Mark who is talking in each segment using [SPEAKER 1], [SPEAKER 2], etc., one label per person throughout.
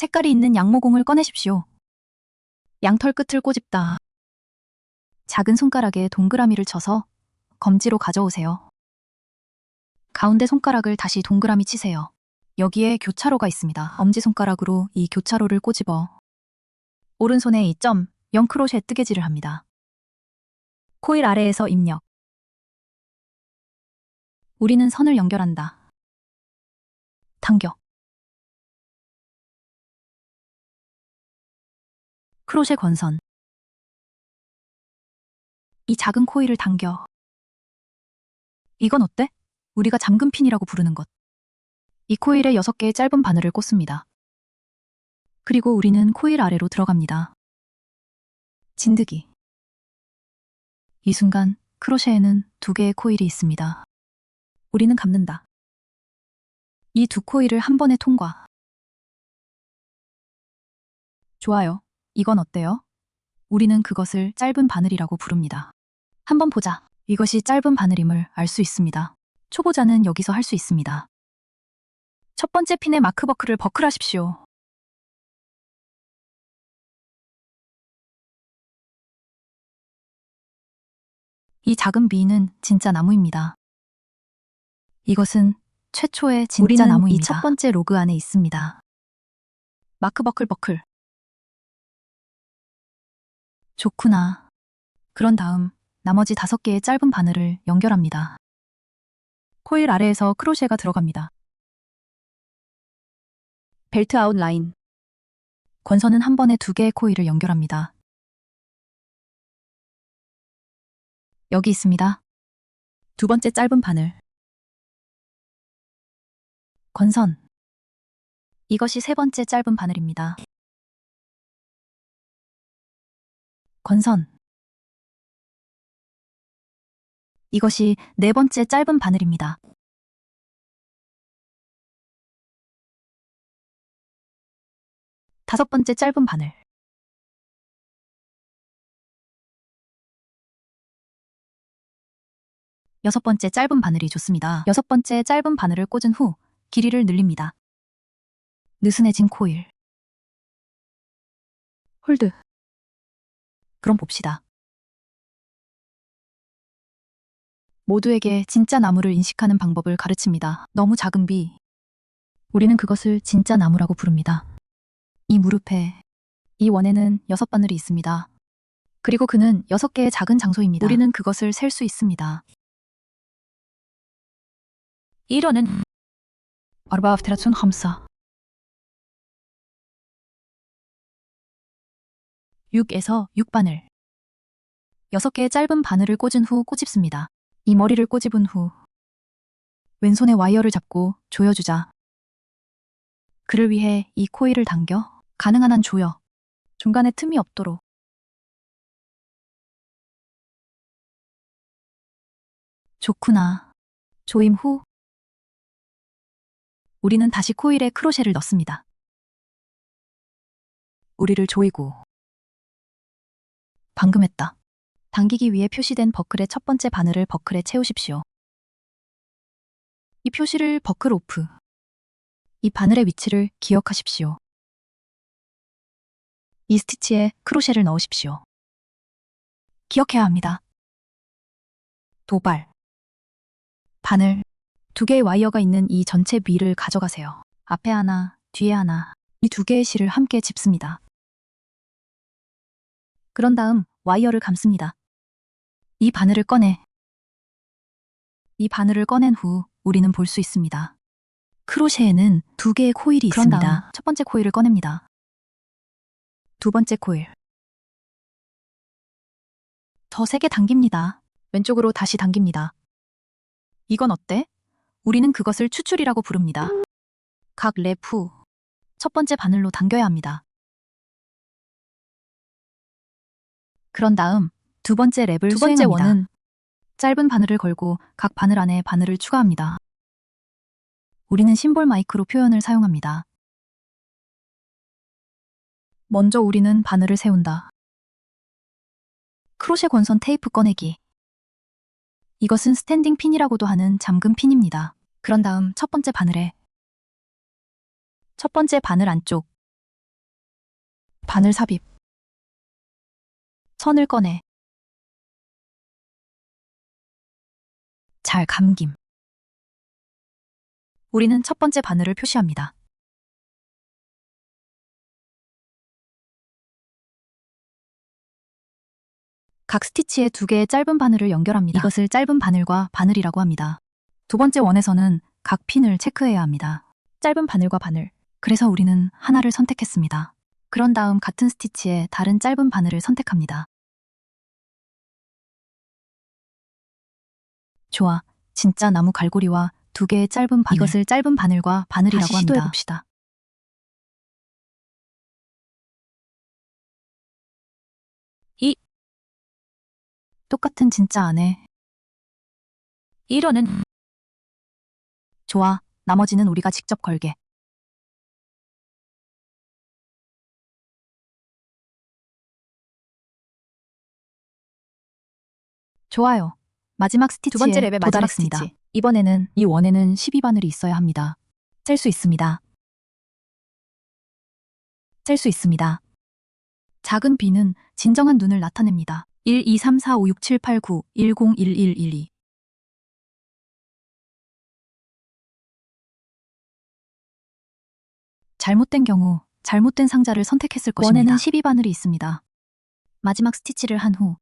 [SPEAKER 1] 색깔이 있는 양모공을 꺼내십시오. 양털 끝을 꼬집다. 작은 손가락에 동그라미를 쳐서 검지로 가져오세요. 가운데 손가락을 다시 동그라미 치세요. 여기에 교차로가 있습니다. 엄지손가락으로 이 교차로를 꼬집어 오른손에 2.0 크로셰 뜨개질을 합니다. 코일 아래에서 입력. 우리는 선을 연결한다. 당겨. 크로셰 권선. 이 작은 코일을 당겨. 이건 어때? 우리가 잠금핀이라고 부르는 것. 이 코일에 6개의 짧은 바늘을 꽂습니다. 그리고 우리는 코일 아래로 들어갑니다. 진드기. 이 순간 크로셰에는 2개의 코일이 있습니다. 우리는 감는다. 이 2 코일을 한 번에 통과. 좋아요. 이건 어때요? 우리는 그것을 짧은 바늘이라고 부릅니다. 한번 보자. 이것이 짧은 바늘임을 알 수 있습니다. 초보자는 여기서 할 수 있습니다. 첫 번째 핀의 마크 버클을 버클하십시오. 이 작은 비는 진짜 나무입니다. 이것은 최초의 진짜 나무입니다. 이 첫 번째 로그 안에 있습니다. 마크 버클 버클. 좋구나. 그런 다음 나머지 5개의 짧은 바늘을 연결합니다. 코일 아래에서 크로셰가 들어갑니다. 벨트 아웃라인. 권선은 한 번에 2개의 코일을 연결합니다. 여기 있습니다. 2번째 짧은 바늘. 권선. 이것이 3번째 짧은 바늘입니다. 권선. 이것이 4번째 짧은 바늘입니다. 다섯 번째 짧은 바늘. 여섯 번째 짧은 바늘이 좋습니다. 6번째 짧은 바늘을 꽂은 후 길이를 늘립니다. 느슨해진 코일. 홀드. 그럼 봅시다. 모두에게 진짜 나무를 인식하는 방법을 가르칩니다. 너무 작은 비. 우리는 그것을 진짜 나무라고 부릅니다. 이 무릎에, 이 원에는 6바늘이 있습니다. 그리고 그는 6개의 작은 장소입니다. 우리는 그것을 셀 수 있습니다. 1원은 34 6에서 6바늘. 6개의 짧은 바늘을 꽂은 후 꼬집습니다. 이 머리를 꼬집은 후 왼손에 와이어를 잡고 조여주자. 그를 위해 이 코일을 당겨 가능한 한 조여. 중간에 틈이 없도록. 좋구나. 조임 후 우리는 다시 코일에 크로셰를 넣습니다. 우리를 조이고. 방금 했다. 당기기 위해 표시된 버클의 첫 번째 바늘을 버클에 채우십시오. 이 표시를 버클 오프. 이 바늘의 위치를 기억하십시오. 이 스티치에 크로셰를 넣으십시오. 기억해야 합니다. 도발. 바늘. 2개의 와이어가 있는 이 전체 비를 가져가세요. 앞에 하나, 뒤에 하나. 이 2개의 실을 함께 짚습니다. 그런 다음 와이어를 감습니다. 이 바늘을 꺼내. 이 바늘을 꺼낸 후 우리는 볼 수 있습니다. 크로셰에는 2개의 코일이 있습니다. 다음 첫 번째 코일을 꺼냅니다. 2번째 코일. 더 세게 당깁니다. 왼쪽으로 다시 당깁니다. 이건 어때? 우리는 그것을 추출이라고 부릅니다. 각 랩 후 첫 번째 바늘로 당겨야 합니다. 그런 다음 2번째 랩을 두 번째 수행합니다. 원은 짧은 바늘을 걸고 각 바늘 안에 바늘을 추가합니다. 우리는 심볼 마이크로 표현을 사용합니다. 먼저 우리는 바늘을 세운다. 크로셰 권선 테이프 꺼내기. 이것은 스탠딩 핀이라고도 하는 잠금 핀입니다. 그런 다음 첫 번째 바늘에 첫 번째 바늘 안쪽 바늘 삽입. 선을 꺼내. 잘 감김. 우리는 첫 번째 바늘을 표시합니다. 각 스티치에 2개의 짧은 바늘을 연결합니다. 이것을 짧은 바늘과 바늘이라고 합니다. 두 번째 원에서는 각 핀을 체크해야 합니다. 짧은 바늘과 바늘. 그래서 우리는 하나를 선택했습니다. 그런 다음 같은 스티치에 다른 짧은 바늘을 선택합니다. 좋아. 진짜 나무 갈고리와 2개의 짧은 바늘. 이것을 짧은 바늘과 바늘이라고
[SPEAKER 2] 다시
[SPEAKER 1] 합니다.
[SPEAKER 2] 시도해봅시다.
[SPEAKER 1] 똑같은 진짜 안에.
[SPEAKER 2] 이러는
[SPEAKER 1] 좋아. 나머지는 우리가 직접 걸게. 좋아요. 마지막 스티치에
[SPEAKER 2] 두 번째 랩의 마지막
[SPEAKER 1] 도달했습니다.
[SPEAKER 2] 스티치.
[SPEAKER 1] 이번에는 이 원에는 12바늘이 있어야 합니다. 셀 수 있습니다. 셀 수 있습니다. 작은 B는 진정한 눈을 나타냅니다. 1, 2, 3, 4, 5, 6, 7, 8, 9, 10, 11, 12. 잘못된 경우 잘못된 상자를 선택했을 것입니다. 원에는 12바늘이 있습니다. 마지막 스티치를 한 후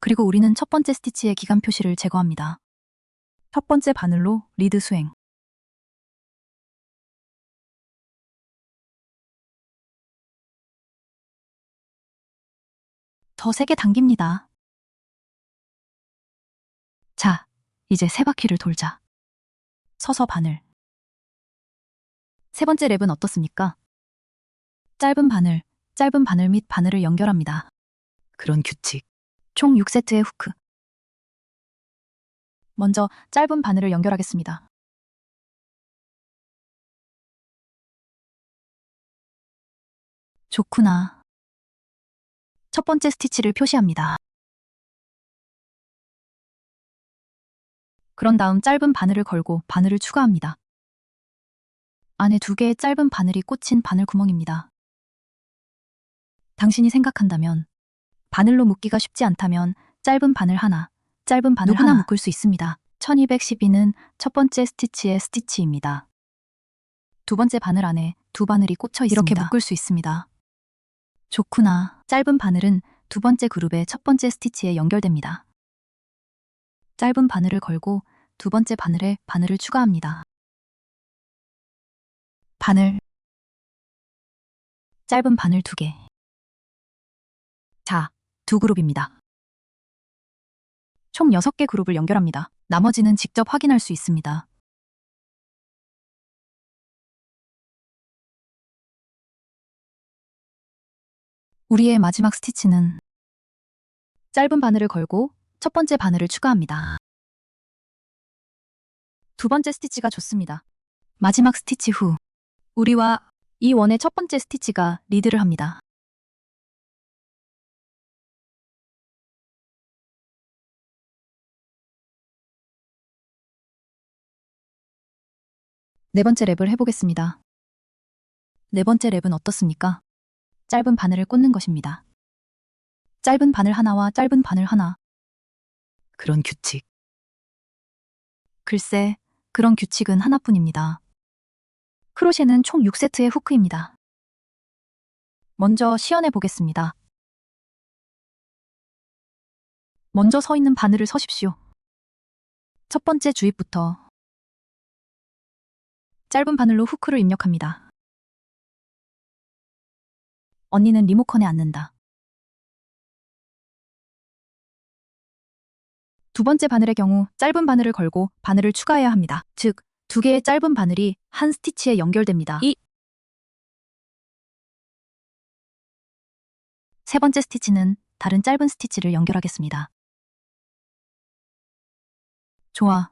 [SPEAKER 1] 그리고 우리는 첫 번째 스티치의 기간 표시를 제거합니다. 첫 번째 바늘로 리드 수행. 더 세게 당깁니다. 자, 이제 3바퀴를 돌자. 서서 바늘. 세 번째 랩은 어떻습니까? 짧은 바늘 및 바늘을 연결합니다.
[SPEAKER 2] 그런 규칙.
[SPEAKER 1] 총 6세트의 후크. 먼저 짧은 바늘을 연결하겠습니다. 좋구나. 첫 번째 스티치를 표시합니다. 그런 다음 짧은 바늘을 걸고 바늘을 추가합니다. 안에 2개의 짧은 바늘이 꽂힌 바늘 구멍입니다. 당신이 생각한다면, 바늘로 묶기가 쉽지 않다면 짧은 바늘 하나, 짧은 바늘
[SPEAKER 2] 누구나
[SPEAKER 1] 하나 묶을 수 있습니다. 1212는 첫 번째 스티치의 스티치입니다. 두 번째 바늘 안에 2바늘이 꽂혀 있습니다. 이렇게 묶을 수 있습니다. 좋구나. 짧은 바늘은 두 번째 그룹의 첫 번째 스티치에 연결됩니다. 짧은 바늘을 걸고 두 번째 바늘에 바늘을 추가합니다. 바늘. 짧은 바늘 2개. 자, 2그룹입니다. 총 6개 그룹을 연결합니다. 나머지는 직접 확인할 수 있습니다. 우리의 마지막 스티치는 짧은 바늘을 걸고 첫 번째 바늘을 추가합니다. 두 번째 스티치가 좋습니다. 마지막 스티치 후 우리와 이 원의 첫 번째 스티치가 리드를 합니다. 네 번째 랩을 해보겠습니다. 네 번째 랩은 어떻습니까? 짧은 바늘을 꽂는 것입니다. 짧은 바늘 하나와 짧은 바늘 하나.
[SPEAKER 2] 그런 규칙.
[SPEAKER 1] 글쎄, 그런 규칙은 하나뿐입니다. 크로셰는 총 6세트의 후크입니다. 먼저 시연해 보겠습니다. 먼저 서 있는 바늘을 서십시오. 첫 번째 주입부터 짧은 바늘로 후크를 입력합니다. 언니는 리모컨에 앉는다. 두 번째 바늘의 경우 짧은 바늘을 걸고 바늘을 추가해야 합니다. 즉, 2개의 짧은 바늘이 한 스티치에 연결됩니다. 세 번째 스티치는 다른 짧은 스티치를 연결하겠습니다. 좋아.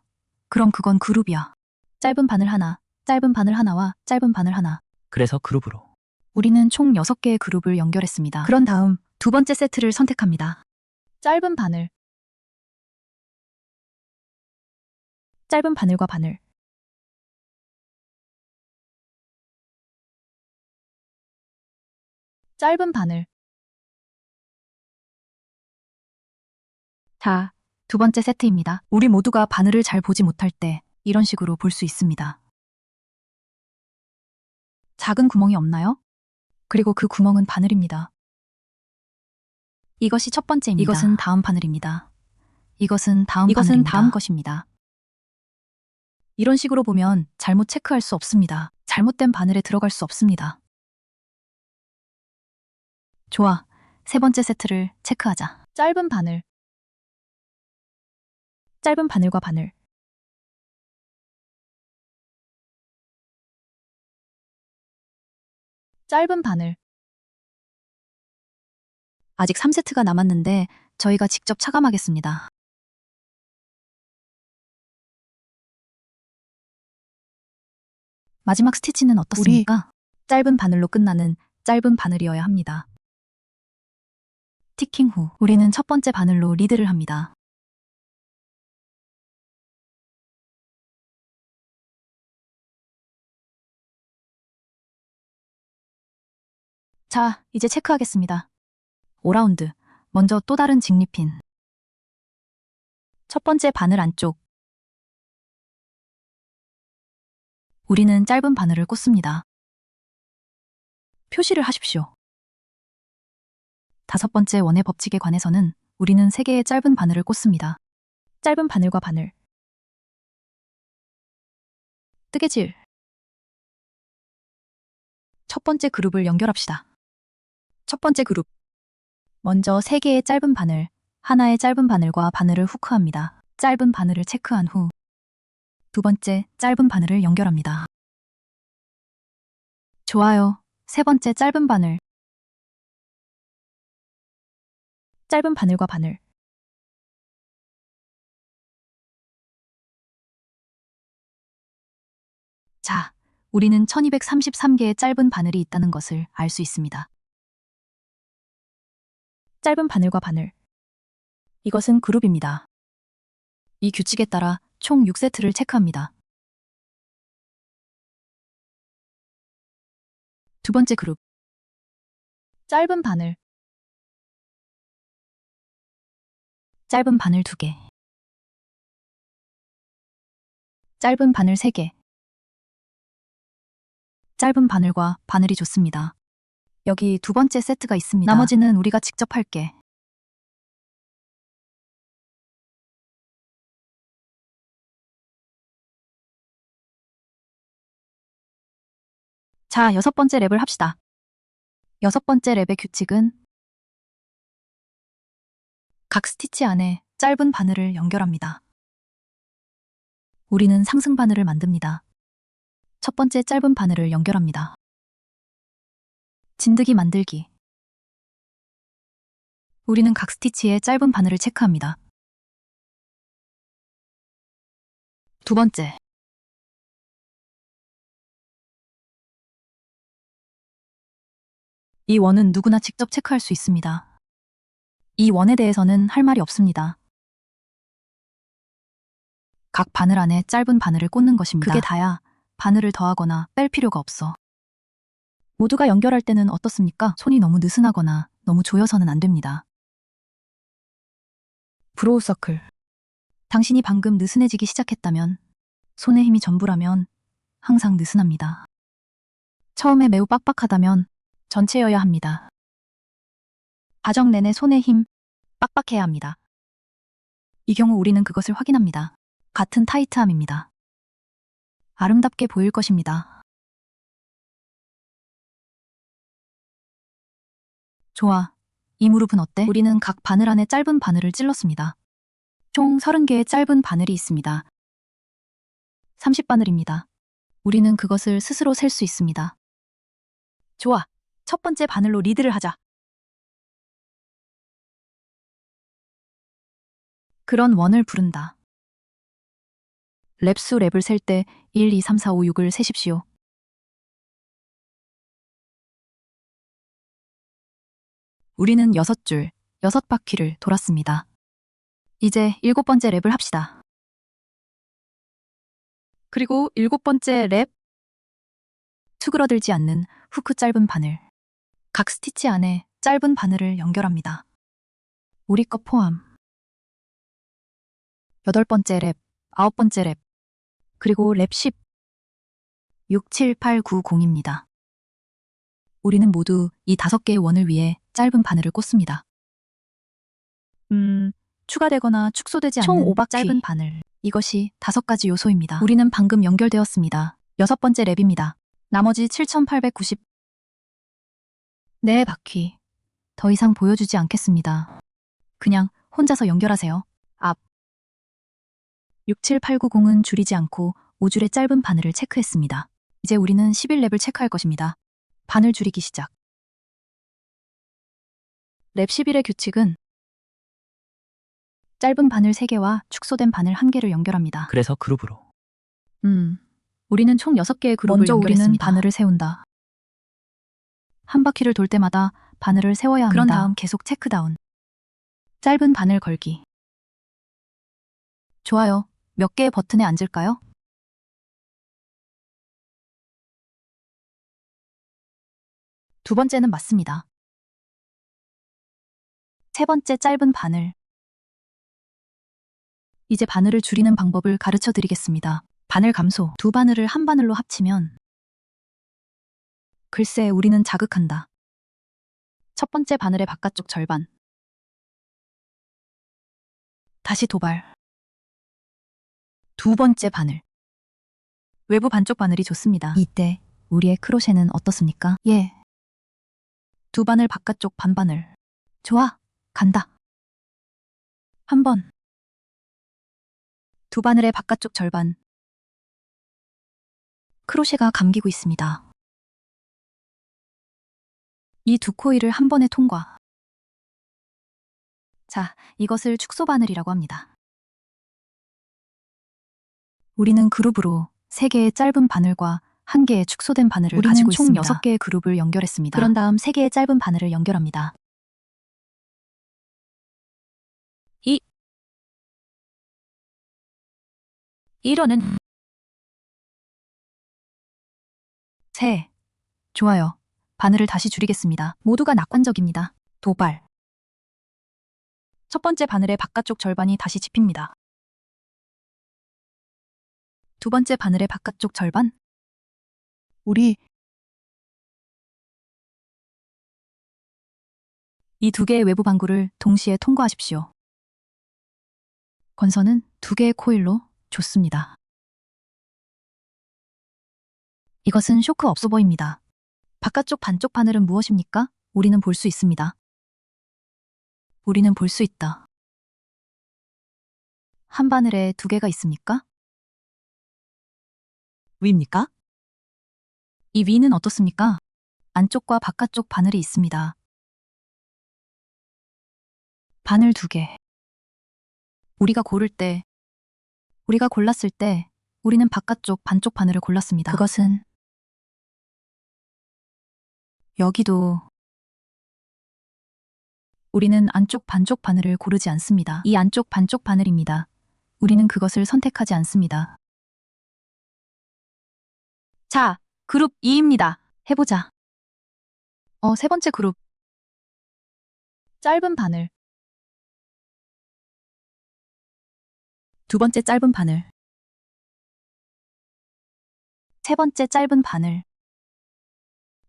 [SPEAKER 1] 그럼 그건 그룹이야. 짧은 바늘 하나, 짧은 바늘 하나와 짧은 바늘 하나.
[SPEAKER 2] 그래서 그룹으로.
[SPEAKER 1] 우리는 총 6개의 그룹을 연결했습니다. 그런 다음 두 번째 세트를 선택합니다. 짧은 바늘. 짧은 바늘과 바늘. 짧은 바늘. 자, 두 번째 세트입니다. 우리 모두가 바늘을 잘 보지 못할 때 이런 식으로 볼 수 있습니다. 작은 구멍이 없나요? 그리고 그 구멍은 바늘입니다. 이것이 첫 번째입니다. 이것은 다음 바늘입니다. 이것은 다음 바늘입니다. 다음 것입니다. 이런 식으로 보면 잘못 체크할 수 없습니다. 잘못된 바늘에 들어갈 수 없습니다. 좋아, 세 번째 세트를 체크하자. 짧은 바늘. 짧은 바늘과 바늘. 짧은 바늘. 아직 3세트가 남았는데 저희가 직접 차감하겠습니다. 마지막 스티치는 어떻습니까? 짧은 바늘로 끝나는 짧은 바늘이어야 합니다. 티킹 후 우리는 첫 번째 바늘로 리드를 합니다. 자, 이제 체크하겠습니다. 5라운드. 먼저 또 다른 직립핀. 첫 번째 바늘 안쪽. 우리는 짧은 바늘을 꽂습니다. 표시를 하십시오. 다섯 번째 원의 법칙에 관해서는 우리는 3개의 짧은 바늘을 꽂습니다. 짧은 바늘과 바늘. 뜨개질. 첫 번째 그룹을 연결합시다. 첫 번째 그룹. 먼저 3개의 짧은 바늘, 하나의 짧은 바늘과 바늘을 후크합니다. 짧은 바늘을 체크한 후 두 번째 짧은 바늘을 연결합니다. 좋아요. 세 번째 짧은 바늘. 짧은 바늘과 바늘. 자, 우리는 1233개의 짧은 바늘이 있다는 것을 알 수 있습니다. 짧은 바늘과 바늘. 이것은 그룹입니다. 이 규칙에 따라 총 6세트를 체크합니다. 두 번째 그룹. 짧은 바늘. 짧은 바늘 2개. 짧은 바늘 3개. 짧은 바늘과 바늘이 좋습니다. 여기 두 번째 세트가 있습니다. 나머지는 우리가 직접 할게. 자, 6번째 랩을 합시다. 6번째 랩의 규칙은 각 스티치 안에 짧은 바늘을 연결합니다. 우리는 상승 바늘을 만듭니다. 첫 번째 짧은 바늘을 연결합니다. 진드기 만들기. 우리는 각 스티치에 짧은 바늘을 체크합니다. 두 번째. 이 원은 누구나 직접 체크할 수 있습니다. 이 원에 대해서는 할 말이 없습니다. 각 바늘 안에 짧은 바늘을 꽂는 것입니다. 그게 다야. 바늘을 더하거나 뺄 필요가 없어. 모두가 연결할 때는 어떻습니까? 손이 너무 느슨하거나 너무 조여서는 안 됩니다. 브로우 서클. 당신이 방금 느슨해지기 시작했다면, 손의 힘이 전부라면 항상 느슨합니다. 처음에 매우 빡빡하다면 전체여야 합니다. 과정 내내 손의 힘, 빡빡해야 합니다. 이 경우 우리는 그것을 확인합니다. 같은 타이트함입니다. 아름답게 보일 것입니다. 좋아. 이 무릎은 어때? 우리는 각 바늘 안에 짧은 바늘을 찔렀습니다. 총 30개의 짧은 바늘이 있습니다. 30바늘입니다. 우리는 그것을 스스로 셀 수 있습니다. 좋아. 첫 번째 바늘로 리드를 하자. 그런 원을 부른다. 랩수 랩을 셀 때 1, 2, 3, 4, 5, 6을 세십시오. 우리는 6줄, 6바퀴를 돌았습니다. 이제 7번째 랩을 합시다. 그리고 7번째 랩. 수그러들지 않는 후크 짧은 바늘. 각 스티치 안에 짧은 바늘을 연결합니다. 우리 것 포함. 8번째 랩, 9번째 랩, 그리고 랩 10. 6, 7, 8, 9, 0입니다. 우리는 모두 이 5개의 원을 위해 짧은 바늘을 꽂습니다. 추가되거나 축소되지
[SPEAKER 2] 총
[SPEAKER 1] 않는
[SPEAKER 2] 5바퀴.
[SPEAKER 1] 짧은 바늘. 이것이 5가지 요소입니다. 우리는 방금 연결되었습니다. 6번째 랩입니다. 나머지 7,890. 4바퀴. 더 이상 보여주지 않겠습니다. 그냥 혼자서 연결하세요. 앞. 6, 7, 8, 9, 0은 줄이지 않고 5줄의 짧은 바늘을 체크했습니다. 이제 우리는 11랩을 체크할 것입니다. 바늘 줄이기 시작. 랩 11의 규칙은 짧은 바늘 3개와 축소된 바늘 1개를 연결합니다.
[SPEAKER 2] 그래서 그룹으로.
[SPEAKER 1] 우리는 총 6개의 그룹을
[SPEAKER 2] 먼저
[SPEAKER 1] 연결했습니다.
[SPEAKER 2] 우리는
[SPEAKER 1] 바늘을 세운다. 한 바퀴를 돌 때마다 바늘을 세워야 합니다. 그런 다음 계속 체크다운. 짧은 바늘 걸기. 좋아요. 몇 개의 버튼에 앉을까요? 두 번째는 맞습니다. 세 번째 짧은 바늘. 이제 바늘을 줄이는 방법을 가르쳐 드리겠습니다. 바늘 감소. 두 바늘을 한 바늘로 합치면 글쎄 우리는 자극한다. 첫 번째 바늘의 바깥쪽 절반. 다시 도발. 두 번째 바늘. 외부 반쪽 바늘이 좋습니다. 이때 우리의 크로셰는 어떻습니까? 예. 두 바늘 바깥쪽 반바늘. 좋아. 간다. 한 번. 두 바늘의 바깥쪽 절반. 크로셰가 감기고 있습니다. 이 두 코일을 한 번에 통과. 자, 이것을 축소 바늘이라고 합니다. 우리는 그룹으로 3개의 짧은 바늘과 1개의 축소된 바늘을 가지고 있습니다. 우리는 총 6개의 그룹을 연결했습니다. 그런 다음 3개의 짧은 바늘을 연결합니다.
[SPEAKER 2] 이러는
[SPEAKER 1] 세. 좋아요. 바늘을 다시 줄이겠습니다. 모두가 낙관적입니다. 도발. 첫 번째 바늘의 바깥쪽 절반이 다시 집힙니다. 두 번째 바늘의 바깥쪽 절반. 우리 이 2개의 외부 방구를 동시에 통과하십시오. 건선은 2개의 코일로 좋습니다. 이것은 쇼크 없어 보입니다. 바깥쪽 반쪽 바늘은 무엇입니까? 우리는 볼 수 있습니다. 우리는 볼 수 있다. 한 바늘에 2개가 있습니까?
[SPEAKER 2] 위입니까?
[SPEAKER 1] 이 위는 어떻습니까? 안쪽과 바깥쪽 바늘이 있습니다. 바늘 2개. 우리가 골랐을 때 우리는 바깥쪽 반쪽 바늘을 골랐습니다. 그것은 여기도 우리는 안쪽 반쪽 바늘을 고르지 않습니다. 이 안쪽 반쪽 바늘입니다. 우리는 그것을 선택하지 않습니다. 자, 그룹 2입니다. 해보자. 세 번째 그룹. 짧은 바늘. 두 번째 짧은 바늘. 세 번째 짧은 바늘.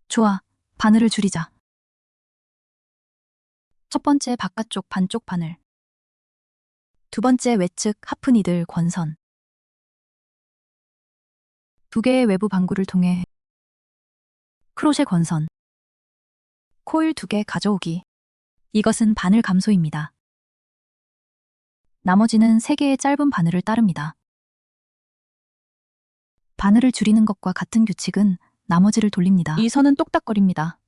[SPEAKER 1] 좋아, 바늘을 줄이자. 첫 번째 바깥쪽 반쪽 바늘. 두 번째 외측 하프니들 권선. 2개의 외부 방구를 통해 크로셰 권선. 코일 2개 가져오기. 이것은 바늘 감소입니다. 나머지는 3개의 짧은 바늘을 따릅니다. 바늘을 줄이는 것과 같은 규칙은 나머지를 돌립니다. 이 선은 똑딱거립니다.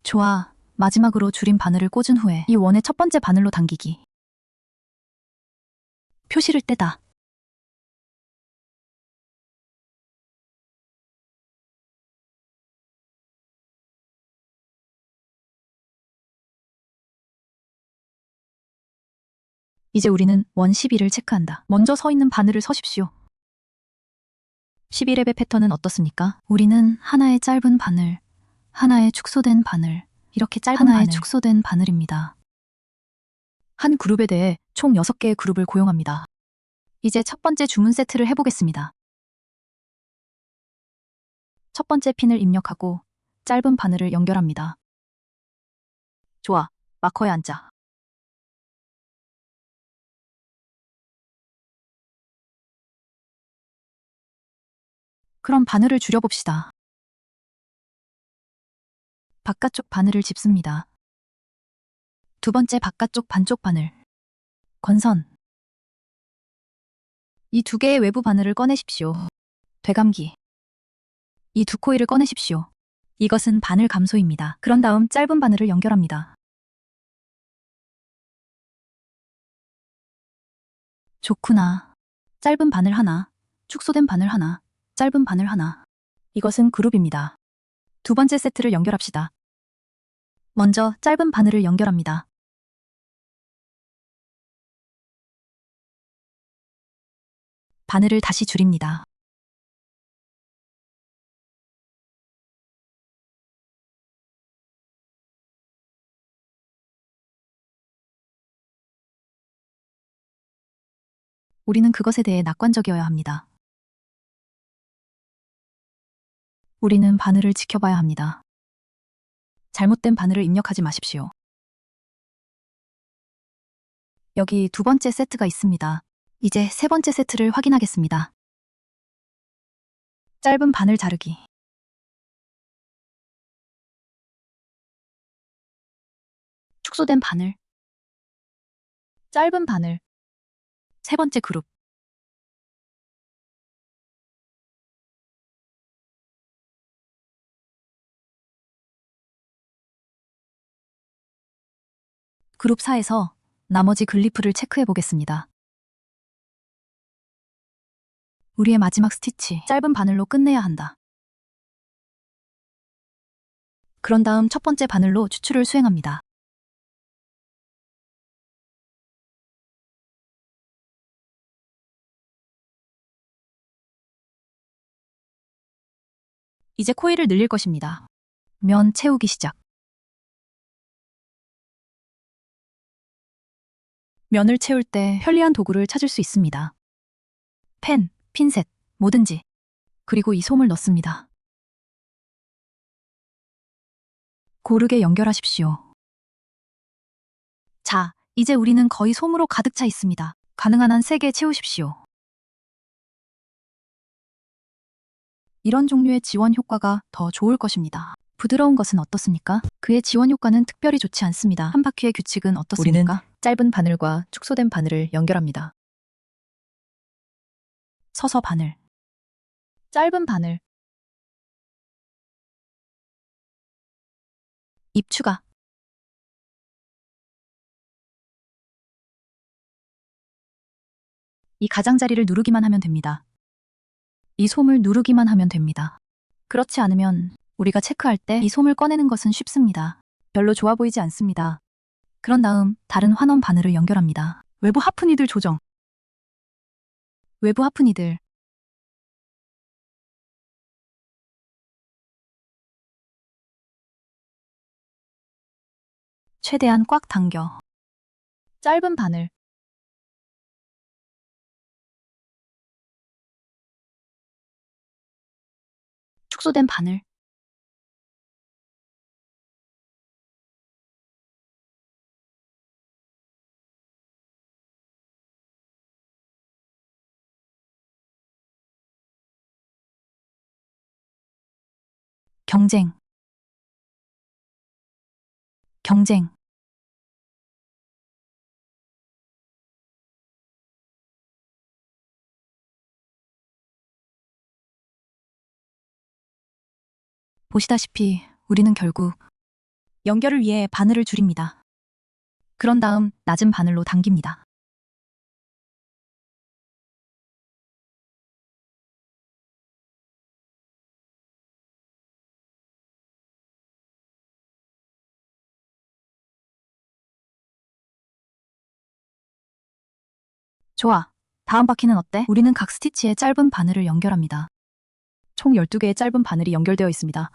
[SPEAKER 1] 좋아. 마지막으로 줄인 바늘을 꽂은 후에 이 원의 첫 번째 바늘로 당기기. 표시를 떼다. 이제 우리는 원 12를 체크한다. 먼저 서 있는 바늘을 서십시오. 11랩의 패턴은 어떻습니까? 우리는 하나의 짧은 바늘, 하나의 축소된 바늘, 이렇게 짧은 하나의
[SPEAKER 2] 바늘.
[SPEAKER 1] 축소된 바늘입니다. 한 그룹에 대해 총 6개의 그룹을 고용합니다. 이제 첫 번째 주문 세트를 해보겠습니다. 첫 번째 핀을 입력하고 짧은 바늘을 연결합니다. 좋아, 마커에 앉아. 그럼 바늘을 줄여봅시다. 바깥쪽 바늘을 짚습니다. 두 번째 바깥쪽 반쪽 바늘. 건선. 이 두 개의 외부 바늘을 꺼내십시오. 되감기. 이 두 코일을 꺼내십시오. 이것은 바늘 감소입니다. 그런 다음 짧은 바늘을 연결합니다. 좋구나. 짧은 바늘 하나, 축소된 바늘 하나, 짧은 바늘 하나. 이것은 그룹입니다. 두 번째 세트를 연결합시다. 먼저 짧은 바늘을 연결합니다. 바늘을 다시 줄입니다. 우리는 그것에 대해 낙관적이어야 합니다. 우리는 바늘을 지켜봐야 합니다. 잘못된 바늘을 입력하지 마십시오. 여기 두 번째 세트가 있습니다. 이제 세 번째 세트를 확인하겠습니다. 짧은 바늘 자르기. 축소된 바늘. 짧은 바늘. 세 번째 그룹. 그룹 4에서 나머지 글리프를 체크해 보겠습니다. 우리의 마지막 스티치, 짧은 바늘로 끝내야 한다. 그런 다음 첫 번째 바늘로 추출을 수행합니다. 이제 코일을 늘릴 것입니다. 면 채우기 시작. 면을 채울 때 편리한 도구를 찾을 수 있습니다. 펜, 핀셋, 뭐든지. 그리고 이 솜을 넣습니다. 고르게 연결하십시오. 자, 이제 우리는 거의 솜으로 가득 차 있습니다. 가능한 한 3개 채우십시오. 이런 종류의 지원 효과가 더 좋을 것입니다. 부드러운 것은 어떻습니까? 그의 지원 효과는 특별히 좋지 않습니다. 한 바퀴의 규칙은 어떻습니까?
[SPEAKER 2] 우리는 짧은 바늘과 축소된 바늘을 연결합니다.
[SPEAKER 1] 서서 바늘. 짧은 바늘. 입 추가. 이 가장자리를 누르기만 하면 됩니다. 이 솜을 누르기만 하면 됩니다. 그렇지 않으면 우리가 체크할 때 이 솜을 꺼내는 것은 쉽습니다. 별로 좋아 보이지 않습니다. 그런 다음 다른 환원 바늘을 연결합니다. 외부 하프니들 조정. 외부 하프니들. 최대한 꽉 당겨. 짧은 바늘. 축소된 바늘. 경쟁. 경쟁. 보시다시피 우리는 결국 연결을 위해 바늘을 줄입니다. 그런 다음 낮은 바늘로 당깁니다. 좋아. 다음 바퀴는 어때? 우리는 각 스티치에 짧은 바늘을 연결합니다. 총 12개의 짧은 바늘이 연결되어 있습니다.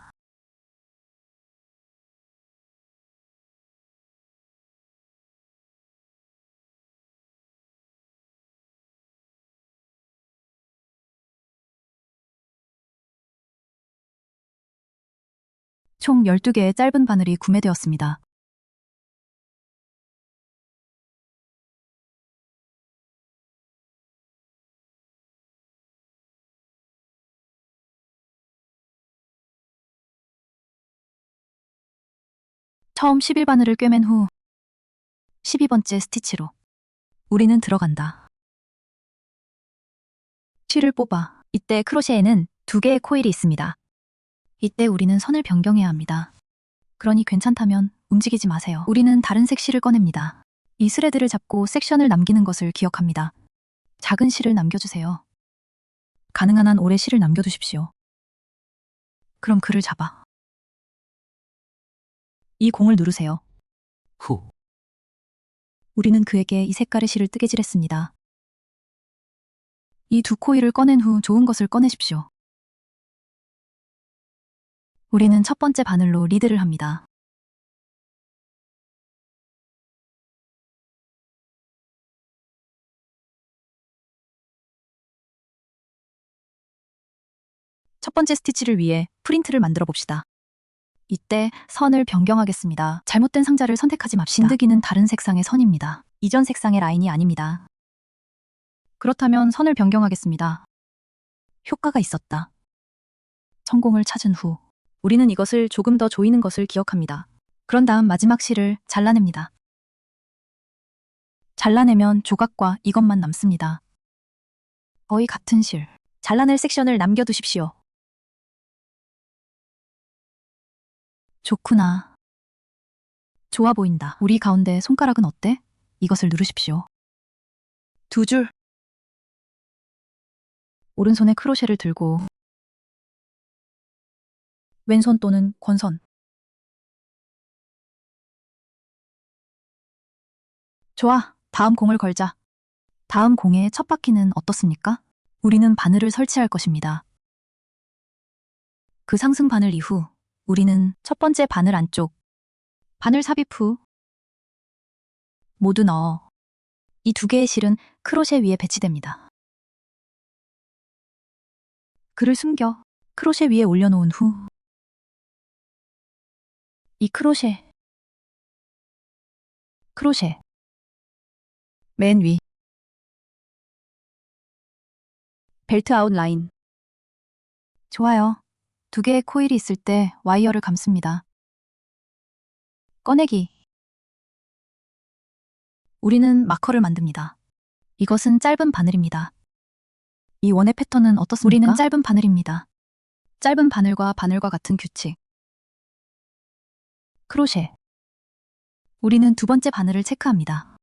[SPEAKER 1] 총 12개의 짧은 바늘이 구매되었습니다. 처음 11바늘을 꿰맨 후 12번째 스티치로 우리는 들어간다. 실을 뽑아. 이때 크로셰에는 2개의 코일이 있습니다. 이때 우리는 선을 변경해야 합니다. 그러니 괜찮다면 움직이지 마세요. 우리는 다른 색 실을 꺼냅니다. 이 스레드를 잡고 섹션을 남기는 것을 기억합니다. 작은 실을 남겨주세요. 가능한 한 오래 실을 남겨두십시오. 그럼 그를 잡아. 이 공을 누르세요.
[SPEAKER 3] 후.
[SPEAKER 1] 우리는 그에게 이 색깔의 실을 뜨개질했습니다. 이 2 코일을 꺼낸 후 좋은 것을 꺼내십시오. 우리는 첫 번째 바늘로 리드를 합니다. 첫 번째 스티치를 위해 프린트를 만들어 봅시다. 이때 선을 변경하겠습니다. 잘못된 상자를 선택하지 맙시다. 진드기는 다른 색상의 선입니다. 이전 색상의 라인이 아닙니다. 그렇다면 선을 변경하겠습니다. 효과가 있었다. 성공을 찾은 후 우리는 이것을 조금 더 조이는 것을 기억합니다. 그런 다음 마지막 실을 잘라냅니다. 잘라내면 조각과 이것만 남습니다. 거의 같은 실. 잘라낼 섹션을 남겨두십시오. 좋구나. 좋아 보인다. 우리 가운데 손가락은 어때? 이것을 누르십시오. 2줄. 오른손에 크로셰를 들고 왼손 또는 권선. 좋아. 다음 공을 걸자. 다음 공의 첫 바퀴는 어떻습니까? 우리는 바늘을 설치할 것입니다. 그 상승 바늘 이후 우리는 첫 번째 바늘 안쪽 바늘 삽입 후 모두 넣어 이 2개의 실은 크로셰 위에 배치됩니다. 그를 숨겨 크로셰 위에 올려놓은 후 이 크로셰 맨 위 벨트 아웃라인. 좋아요. 2개의 코일이 있을 때 와이어를 감습니다. 꺼내기. 우리는 마커를 만듭니다. 이것은 짧은 바늘입니다. 이 원의 패턴은 어떻습니까? 우리는 짧은 바늘입니다. 짧은 바늘과 바늘과 같은 규칙. 크로셰. 우리는 2번째 바늘을 체크합니다.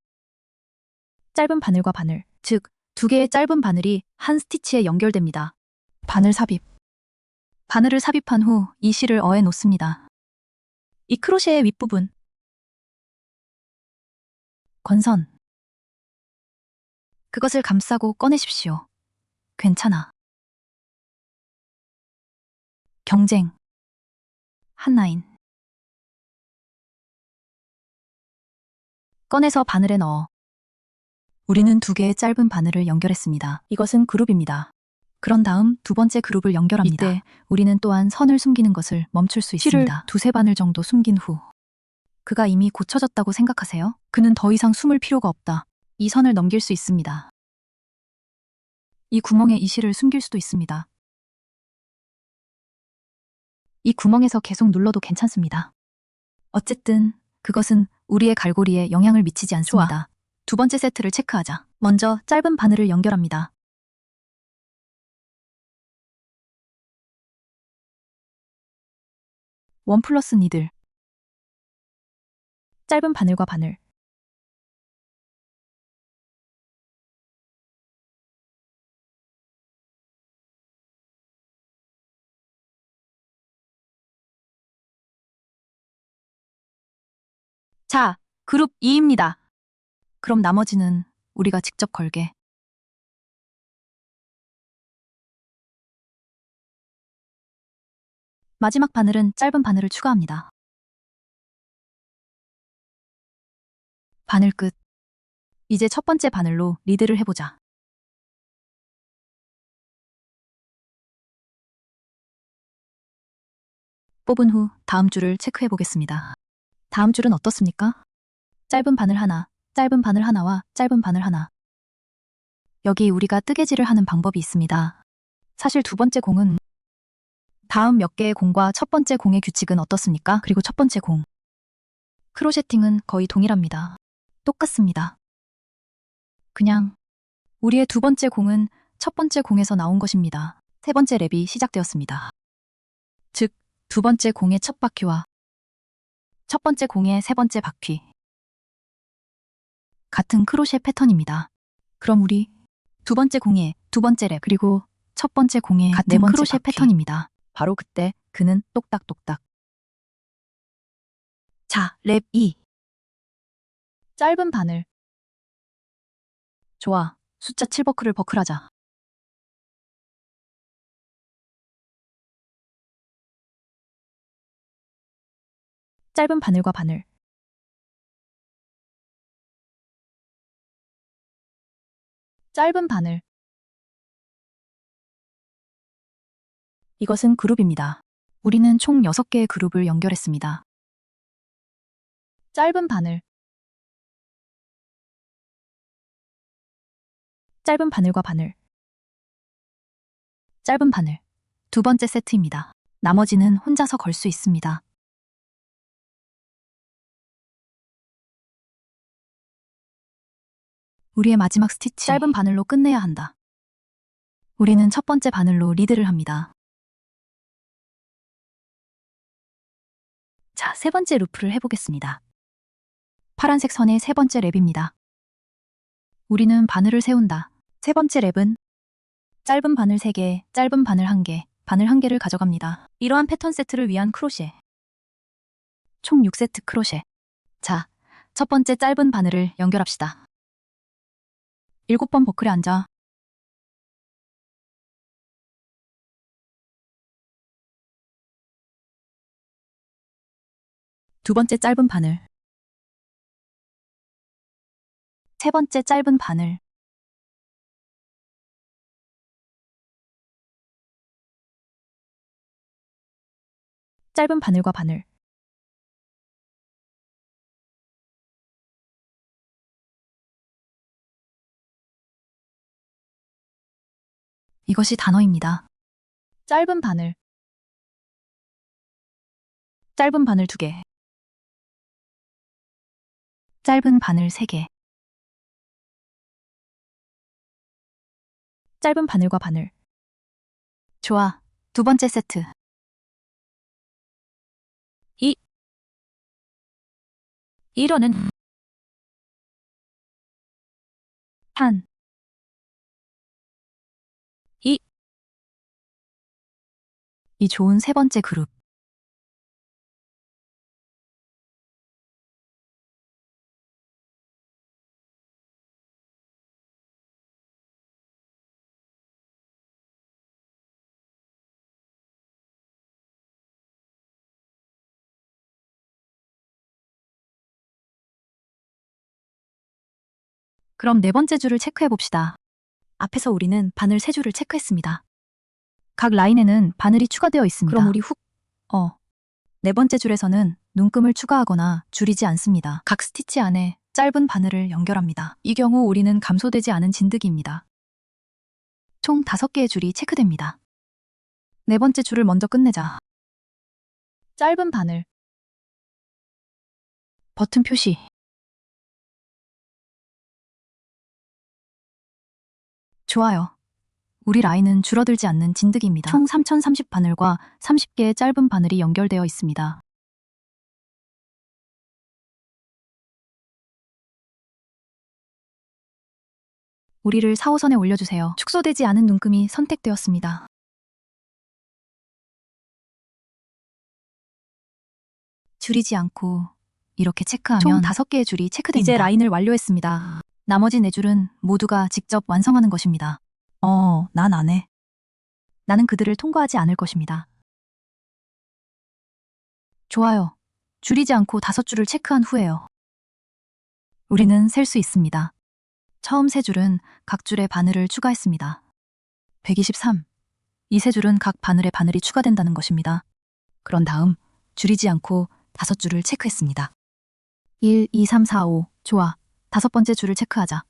[SPEAKER 1] 짧은 바늘과 바늘, 즉 2개의 짧은 바늘이 한 스티치에 연결됩니다. 바늘 삽입. 바늘을 삽입한 후 이 실을 어에 놓습니다. 이 크로셰의 윗부분. 권선. 그것을 감싸고 꺼내십시오. 괜찮아. 경쟁. 한 라인. 꺼내서 바늘에 넣어. 우리는 2개의 짧은 바늘을 연결했습니다. 이것은 그룹입니다. 그런 다음 2번째 그룹을 연결합니다. 이때 우리는 또한 선을 숨기는 것을 멈출 수 있습니다. 실을 2-3 바늘 정도 숨긴 후 그가 이미 고쳐졌다고 생각하세요? 그는 더 이상 숨을 필요가 없다. 이 선을 넘길 수 있습니다. 이 구멍에 이 실을 숨길 수도 있습니다. 이 구멍에서 계속 눌러도 괜찮습니다. 어쨌든 그것은 우리의 갈고리에 영향을 미치지 않습니다. 2번째 세트를 체크하자. 먼저 짧은 바늘을 연결합니다. 원 플러스 니들. 짧은 바늘과 바늘. 자, 그룹 2입니다. 그럼 나머지는 우리가 직접 걸게. 마지막 바늘은 짧은 바늘을 추가합니다. 바늘 끝. 이제 첫 번째 바늘로 리드를 해보자. 뽑은 후 다음 줄을 체크해 보겠습니다. 다음 줄은 어떻습니까? 짧은 바늘 하나, 짧은 바늘 하나와 짧은 바늘 하나. 여기 우리가 뜨개질을 하는 방법이 있습니다. 사실 두 번째 공은 다음 몇 개의 공과 첫 번째 공의 규칙은 어떻습니까? 그리고 첫 번째 공. 크로셰팅은 거의 동일합니다. 똑같습니다. 그냥 우리의 두 번째 공은 첫 번째 공에서 나온 것입니다. 세 번째 랩이 시작되었습니다. 즉, 두 번째 공의 첫 바퀴와 첫 번째 공의 세 번째 바퀴. 같은 크로셰 패턴입니다. 그럼 우리 두 번째 공의 두 번째 랩 그리고 첫 번째 공의 같은 네 번째 크로셰 바퀴. 패턴입니다. 바로 그때 그는 똑딱똑딱. 자, 랩 2. 짧은 바늘. 좋아. 숫자 7버클을 버클하자. 짧은 바늘과 바늘. 짧은 바늘. 이것은 그룹입니다. 우리는 총 6개의 그룹을 연결했습니다. 짧은 바늘. 짧은 바늘과 바늘. 짧은 바늘. 두 번째 세트입니다. 나머지는 혼자서 걸 수 있습니다. 우리의 마지막 스티치. 짧은 바늘로 끝내야 한다. 우리는 첫 번째 바늘로 리드를 합니다. 자, 세 번째 루프를 해보겠습니다. 파란색 선의 세 번째 랩입니다. 우리는 바늘을 세운다. 세 번째 랩은 짧은 바늘 3개, 짧은 바늘 1개, 바늘 1개를 가져갑니다. 이러한 패턴 세트를 위한 크로셰. 총 6세트 크로셰. 자, 첫 번째 짧은 바늘을 연결합시다. 7번 버클에 앉아. 두 번째 짧은 바늘. 세 번째 짧은 바늘. 짧은 바늘과 바늘. 이것이 단어입니다. 짧은 바늘. 짧은 바늘 2개. 짧은 바늘 3개. 짧은 바늘과 바늘. 좋아. 두 번째 세트. 1호는 한 2. 이 좋은 세 번째 그룹. 그럼 네 번째 줄을 체크해 봅시다. 앞에서 우리는 바늘 3줄을 체크했습니다. 각 라인에는 바늘이 추가되어 있습니다. 그럼 우리 네 번째 줄에서는 눈금을 추가하거나 줄이지 않습니다. 각 스티치 안에 짧은 바늘을 연결합니다. 이 경우 우리는 감소되지 않은 진드기입니다. 총 5개의 줄이 체크됩니다. 네 번째 줄을 먼저 끝내자. 짧은 바늘. 버튼 표시. 좋아요. 우리 라인은 줄어들지 않는 진드기입니다. 총 3030 바늘과 30개의 짧은 바늘이 연결되어 있습니다. 우리를 4호선에 올려주세요. 축소되지 않은 눈금이 선택되었습니다. 줄이지 않고 이렇게 체크하면 총 5개의 줄이 체크됩니다. 이제 라인을 완료했습니다. 나머지 4줄은 모두가 직접 완성하는 것입니다. 난 안 해. 나는 그들을 통과하지 않을 것입니다. 좋아요. 줄이지 않고 5줄을 체크한 후에요. 우리는 셀 수 있습니다. 처음 3줄은 각 줄에 바늘을 추가했습니다. 123. 이 3줄은 각 바늘에 바늘이 추가된다는 것입니다. 그런 다음 줄이지 않고 5줄을 체크했습니다. 1, 2, 3, 4, 5. 좋아. 5번째 줄을 체크하자.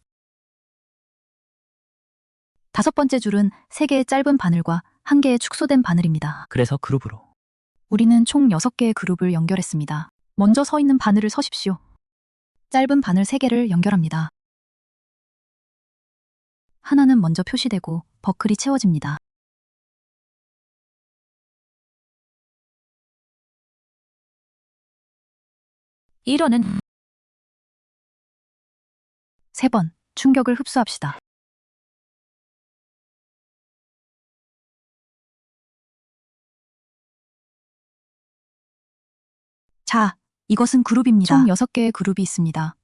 [SPEAKER 1] 5번째 줄은 3개의 짧은 바늘과 1개의 축소된 바늘입니다.
[SPEAKER 3] 그래서 그룹으로.
[SPEAKER 1] 우리는 총 6개의 그룹을 연결했습니다. 먼저 서 있는 바늘을 서십시오. 짧은 바늘 3개를 연결합니다. 하나는 먼저 표시되고 버클이 채워집니다. (1번은) 3번, 충격을 흡수합시다. 자, 이것은 그룹입니다. 총 6개의 그룹이 있습니다.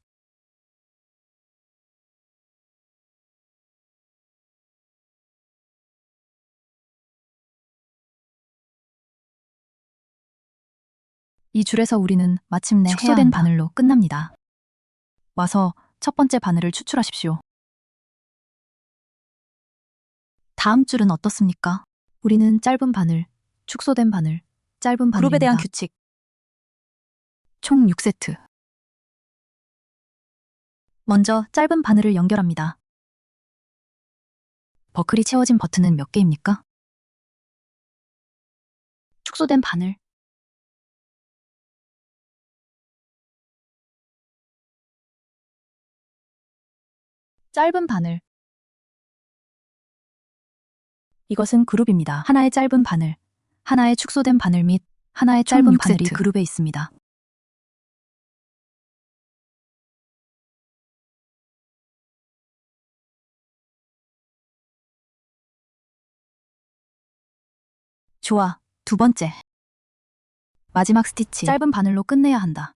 [SPEAKER 1] 이 줄에서 우리는 마침내 축소된 바늘로 끝납니다. 와서 첫 번째 바늘을 추출하십시오. 다음 줄은 어떻습니까? 우리는 짧은 바늘, 축소된 바늘, 짧은 바늘입니다. 그룹에 대한 규칙. 총 6세트. 먼저 짧은 바늘을 연결합니다. 버클이 채워진 버튼은 몇 개입니까? 축소된 바늘. 짧은 바늘. 이것은 그룹입니다. 하나의 짧은 바늘, 하나의 축소된 바늘 및 하나의 짧은 바늘이 그룹에 있습니다. 좋아, 2번째. 마지막 스티치. 짧은 바늘로 끝내야 한다.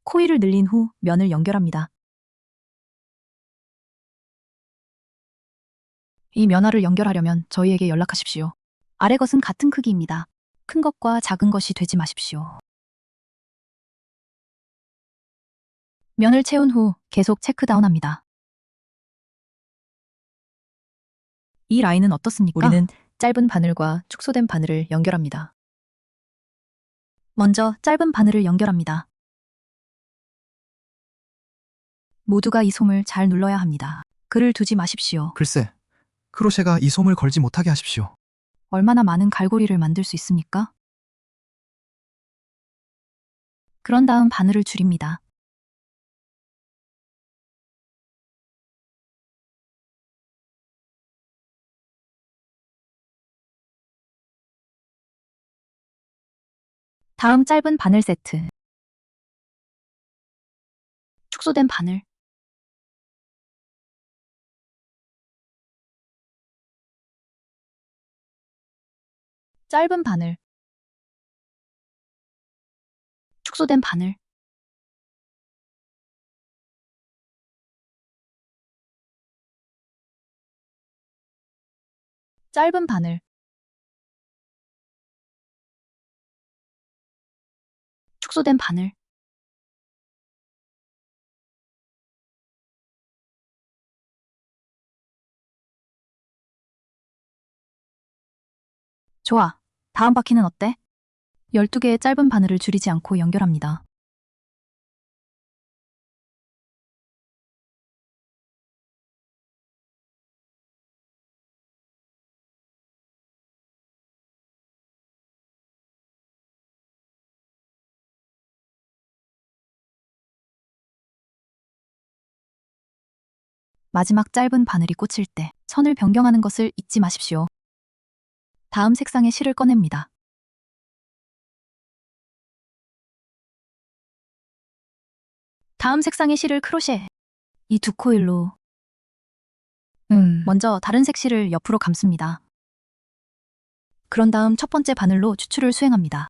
[SPEAKER 1] 코일을 늘린 후 면을 연결합니다. 이 면화를 연결하려면 저희에게 연락하십시오. 아래 것은 같은 크기입니다. 큰 것과 작은 것이 되지 마십시오. 면을 채운 후 계속 체크다운합니다. 이 라인은 어떻습니까?
[SPEAKER 2] 우리는 짧은 바늘과 축소된 바늘을 연결합니다.
[SPEAKER 1] 먼저 짧은 바늘을 연결합니다. 모두가 이 솜을 잘 눌러야 합니다. 글을 두지 마십시오.
[SPEAKER 4] 글쎄, 크로셰가 이 솜을 걸지 못하게 하십시오.
[SPEAKER 1] 얼마나 많은 갈고리를 만들 수 있습니까? 그런 다음 바늘을 줄입니다. 다음 짧은 바늘 세트. 축소된 바늘. 짧은 바늘. 축소된 바늘. 짧은 바늘. 축소된 바늘. 좋아. 다음 바퀴는 어때? 12개의 짧은 바늘을 줄이지 않고 연결합니다. 마지막 짧은 바늘이 꽂힐 때 선을 변경하는 것을 잊지 마십시오. 다음 색상의 실을 꺼냅니다. 다음 색상의 실을 크로셰. 이 2코일로 먼저 다른 색 실을 옆으로 감습니다. 그런 다음 첫 번째 바늘로 추출을 수행합니다.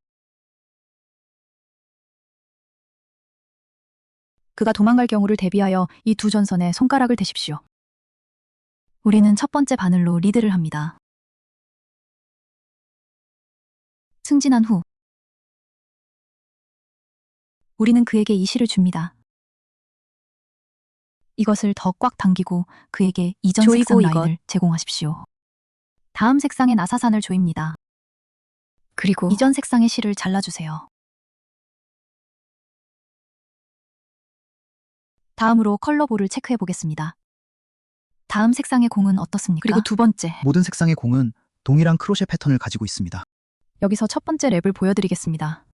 [SPEAKER 1] 그가 도망갈 경우를 대비하여 이 2 전선에 손가락을 대십시오. 우리는 첫 번째 바늘로 리드를 합니다. 승진한 후 우리는 그에게 이 실을 줍니다. 이것을 더 꽉 당기고 그에게 이전
[SPEAKER 2] 조이고
[SPEAKER 1] 색상 라인을 제공하십시오. 다음 색상의 나사산을 조입니다.
[SPEAKER 2] 그리고
[SPEAKER 1] 이전 색상의 실을 잘라주세요. 다음으로 컬러볼을 체크해 보겠습니다. 다음 색상의 공은 어떻습니까? 그리고 두 번째,
[SPEAKER 4] 모든 색상의 공은 동일한 크로셰 패턴을 가지고 있습니다.
[SPEAKER 1] 여기서 첫 번째 랩을 보여드리겠습니다.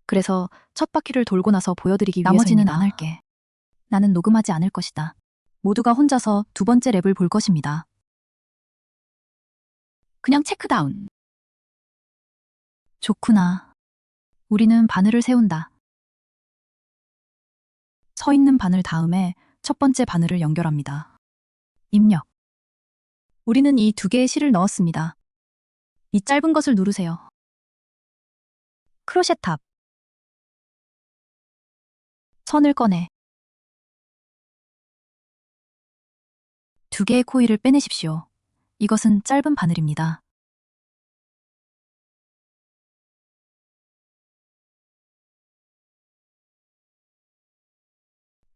[SPEAKER 1] 그래서 첫 바퀴를 돌고 나서 보여드리기
[SPEAKER 2] 나머지는
[SPEAKER 1] 위해서입니다.
[SPEAKER 2] 안
[SPEAKER 1] 할게. 나는 녹음하지 않을 것이다. 모두가 혼자서 두 번째 랩을 볼 것입니다. 그냥 체크다운. 좋구나. 우리는 바늘을 세운다. 서 있는 바늘 다음에 첫 번째 바늘을 연결합니다. 입력. 우리는 이 두 개의 실을 넣었습니다. 이 짧은 것을 누르세요. 크로셰 탑. 선을 꺼내. 두 개의 코일을 빼내십시오. 이것은 짧은 바늘입니다.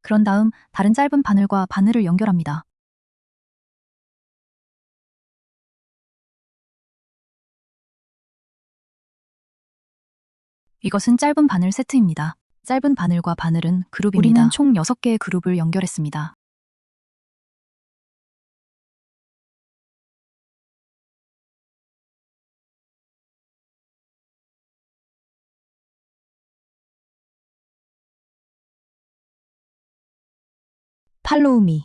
[SPEAKER 1] 그런 다음 다른 짧은 바늘과 바늘을 연결합니다. 이것은 짧은 바늘 세트입니다. 짧은 바늘과 바늘은 그룹입니다. 우리는 총 6개의 그룹을 연결했습니다. 팔로우 미.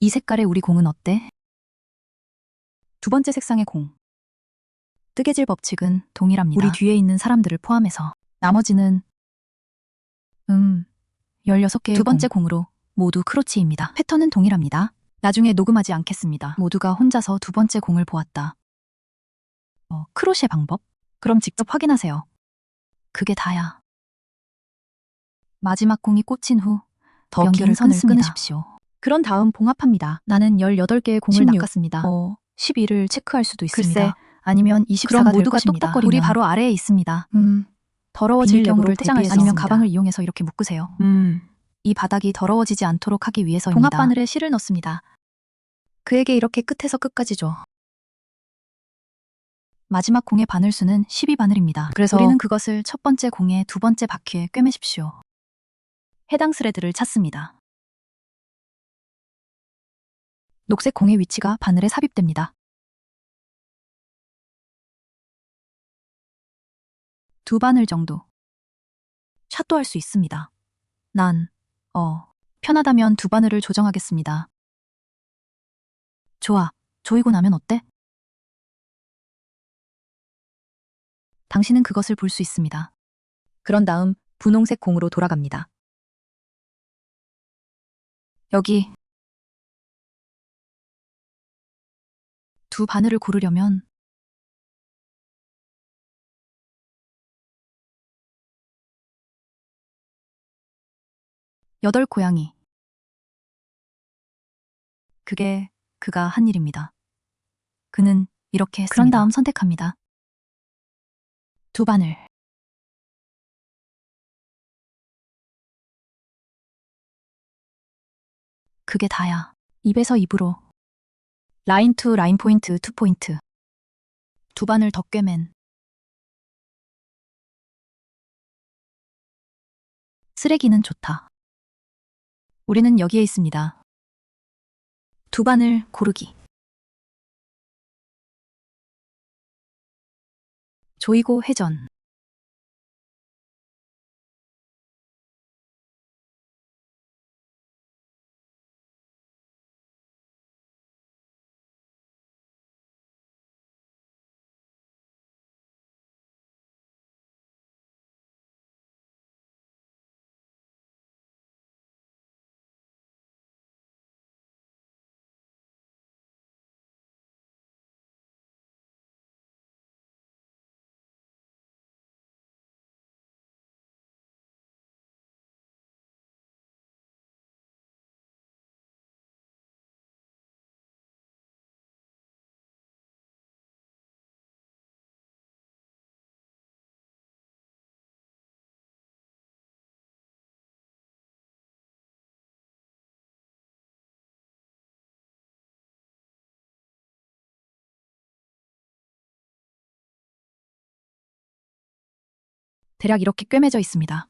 [SPEAKER 1] 이 색깔의 우리 공은 어때? 두 번째 색상의 공. 뜨개질 법칙은 동일합니다. 우리 뒤에 있는 사람들을 포함해서 나머지는 16개의 두 번째 공으로 모두 크로치입니다. 패턴은 동일합니다. 나중에 녹음하지 않겠습니다. 모두가 혼자서 두 번째 공을 보았다. 크로셰 방법? 그럼 직접 확인하세요. 그게 다야. 마지막 공이 꽂힌 후 더 긴 선을 끊으십시오. 그런 다음 봉합합니다. 나는 18개의 공을
[SPEAKER 2] 16,
[SPEAKER 1] 낚았습니다. 12를 체크할 수도 있습니다.
[SPEAKER 2] 글쎄,
[SPEAKER 1] 아니면 24가
[SPEAKER 2] 그럼
[SPEAKER 1] 될
[SPEAKER 2] 모두가
[SPEAKER 1] 것입니다.
[SPEAKER 2] 똑똑거리면.
[SPEAKER 1] 불이 바로 아래에 있습니다. 더러워질
[SPEAKER 2] 비닐랩으로
[SPEAKER 1] 경우를 포장할 수
[SPEAKER 2] 대비해서
[SPEAKER 1] 아니면
[SPEAKER 2] 있습니다.
[SPEAKER 1] 가방을 이용해서 이렇게 묶으세요. 이 바닥이 더러워지지 않도록 하기 위해서입니다. 봉합 바늘에 실을 넣습니다. 그에게 이렇게 끝에서 끝까지 줘. 마지막 공의 바늘 수는 12바늘입니다.
[SPEAKER 2] 그래서
[SPEAKER 1] 우리는 그것을 첫 번째 공의 두 번째 바퀴에 꿰매십시오. 해당 스레드를 찾습니다. 녹색 공의 위치가 바늘에 삽입됩니다. 두 바늘 정도. 샷도 할 수 있습니다. 편하다면 두 바늘을 조정하겠습니다. 좋아. 조이고 나면 어때? 당신은 그것을 볼 수 있습니다.
[SPEAKER 2] 그런 다음 분홍색 공으로 돌아갑니다.
[SPEAKER 1] 여기. 두 바늘을 고르려면 여덟 고양이. 그가 한 일입니다. 그는 이렇게 했습니다. 그런 다음 선택합니다. 두 바늘. 그게 다야. 입에서 입으로. 라인 투 라인 포인트 투 포인트. 두 바늘 더 꿰맨. 쓰레기는 좋다. 우리는 여기에 있습니다. 두 바늘 고르기. 조이고 회전. 대략 이렇게 꿰매져 있습니다.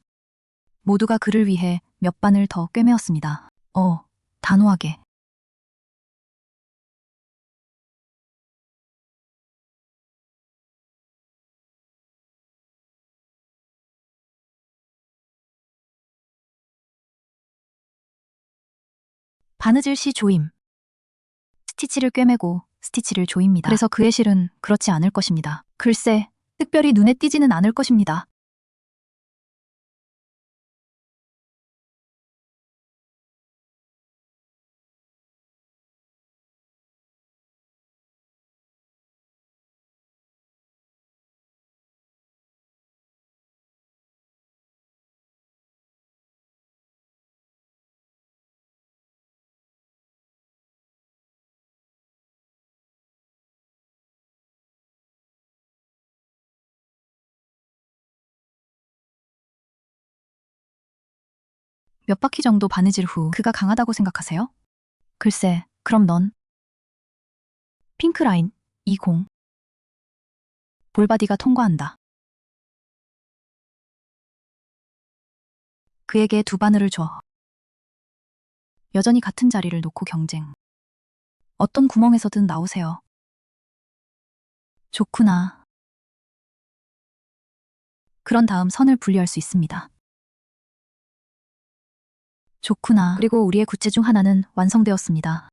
[SPEAKER 1] 모두가 그를 위해 몇 반을 더 꿰매었습니다. 단호하게. 바느질 시 조임. 스티치를 꿰매고 스티치를 조입니다. 그래서 그의 실은 그렇지 않을 것입니다. 글쎄, 특별히 눈에 띄지는 않을 것입니다. 몇 바퀴 정도 바느질 후 그가 강하다고 생각하세요? 글쎄, 그럼 넌 핑크라인 20 볼바디가 통과한다. 그에게 두 바늘을 줘. 여전히 같은 자리를 놓고 경쟁. 어떤 구멍에서든 나오세요. 좋구나. 그런 다음 선을 분리할 수 있습니다. 좋구나. 그리고 우리의 구체 중 하나는 완성되었습니다.